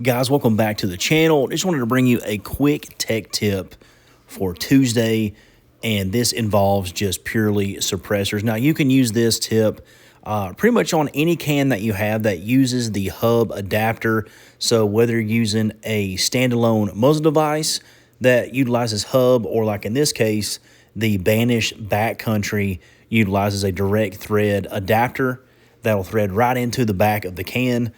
Guys, welcome back to the channel. Just wanted to bring you a quick tech tip for Tuesday, and this involves just purely suppressors. Now, you can use this tip pretty much on any can that you have that uses the hub adapter. So whether you're using a standalone muzzle device that utilizes hub, or like in this case, the Banish backcountry utilizes a direct thread adapter that'll thread right into the back of the can.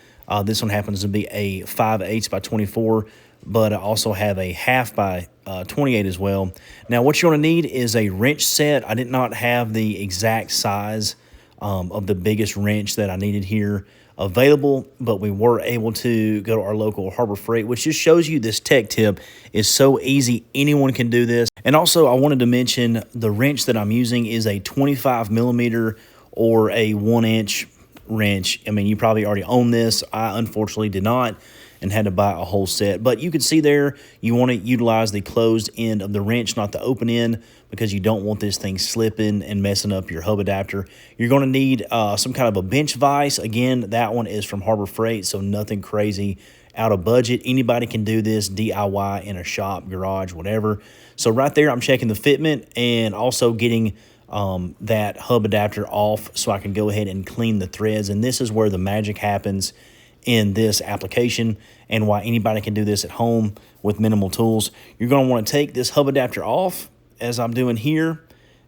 This one happens to be a 5/8 by 24, but I also have a 1/2 by 28 as well. Now, what you're going to need is a wrench set. I did not have the exact size of the biggest wrench that I needed here available, but we were able to go to our local Harbor Freight, which just shows you this tech tip is so easy. Anyone can do this. And also, I wanted to mention the wrench that I'm using is a 25 millimeter or a 1-inch wrench. I mean, you probably already own this. I unfortunately did not and had to buy a whole set. But you can see there, you want to utilize the closed end of the wrench, not the open end, because you don't want this thing slipping and messing up your hub adapter. You're going to need some kind of a bench vise. Again, that one is from Harbor Freight, so nothing crazy out of budget. Anybody can do this DIY in a shop, garage, whatever. So right there, I'm checking the fitment and also getting that hub adapter off so I can go ahead and clean the threads. And this is where the magic happens in this application and why anybody can do this at home with minimal tools. You're going to want to take this hub adapter off as I'm doing here.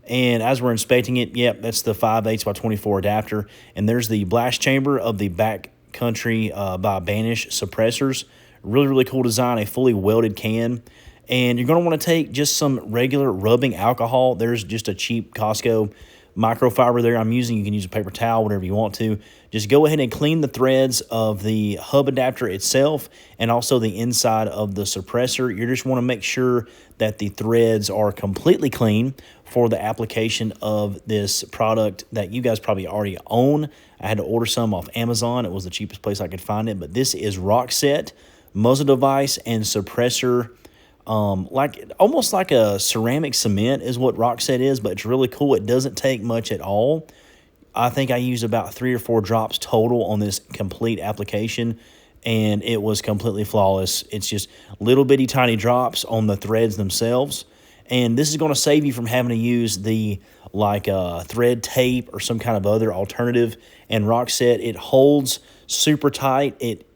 And as we're inspecting it, yep, that's the 5/8 by 24 adapter. And there's the blast chamber of the backcountry by Banish suppressors. Really, really cool design, a fully welded can. And you're going to want to take just some regular rubbing alcohol. There's just a cheap Costco microfiber there I'm using. You can use a paper towel, whatever you want to. Just go ahead and clean the threads of the hub adapter itself and also the inside of the suppressor. You just want to make sure that the threads are completely clean for the application of this product that you guys probably already own. I had to order some off Amazon. It was the cheapest place I could find it. But this is Rockset muzzle device and suppressor, almost like a ceramic cement is what Rockset is, but it's really cool. It doesn't take much at all. I think I used about 3 or 4 drops total on this complete application, and it was completely flawless. It's just little bitty tiny drops on the threads themselves, and this is going to save you from having to use the thread tape or some kind of other alternative. And Rockset, it holds super tight. It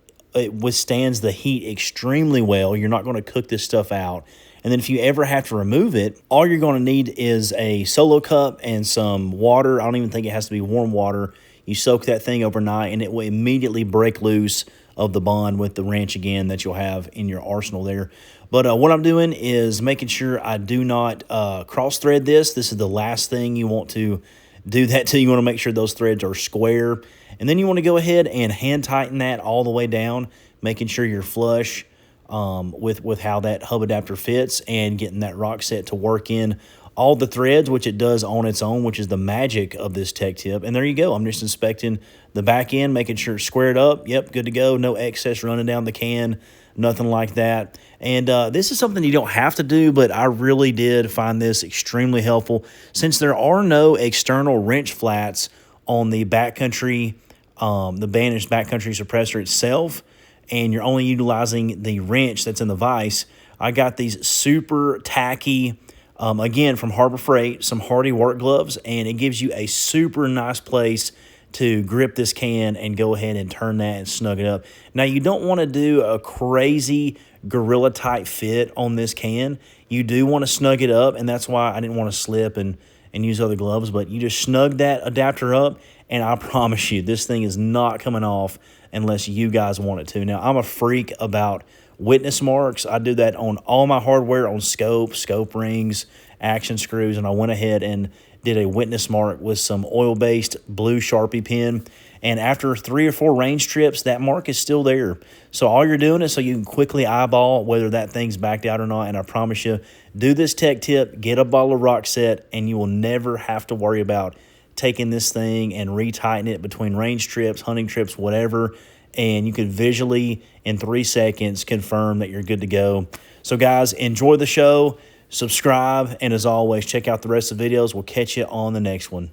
withstands the heat extremely well. You're not going to cook this stuff out. And then if you ever have to remove it, all you're going to need is a solo cup and some water. I don't even think it has to be warm water. You soak that thing overnight, and it will immediately break loose of the bond with the wrench again that you'll have in your arsenal there. But what I'm doing is making sure I do not cross-thread this. This is the last thing you want to do that to. You want to make sure those threads are square. And then you want to go ahead and hand tighten that all the way down, making sure you're flush with how that hub adapter fits and getting that Rockset to work in all the threads, which it does on its own, which is the magic of this tech tip. And there you go. I'm just inspecting the back end, making sure it's squared up. Yep, good to go. No excess running down the can, nothing like that. And this is something you don't have to do, but I really did find this extremely helpful since there are no external wrench flats on the backcountry, the Banish backcountry suppressor itself, and you're only utilizing the wrench that's in the vise. I got these super tacky, again, from Harbor Freight, some Hardy work gloves, and it gives you a super nice place to grip this can and go ahead and turn that and snug it up. Now, you don't want to do a crazy gorilla type fit on this can. You do want to snug it up, and that's why I didn't want to slip and use other gloves, but you just snug that adapter up, and I promise you, this thing is not coming off unless you guys want it to. Now, I'm a freak about witness marks. I do that on all my hardware, on scope rings, action screws, and I went ahead and did a witness mark with some oil-based blue Sharpie pen. And after 3 or 4 range trips, that mark is still there. So all you're doing is so you can quickly eyeball whether that thing's backed out or not. And I promise you, do this tech tip, get a bottle of Rockset, and you will never have to worry about taking this thing and retighten it between range trips, hunting trips, whatever. And you can visually, in 3 seconds, confirm that you're good to go. So guys, enjoy the show, subscribe, and as always, check out the rest of the videos. We'll catch you on the next one.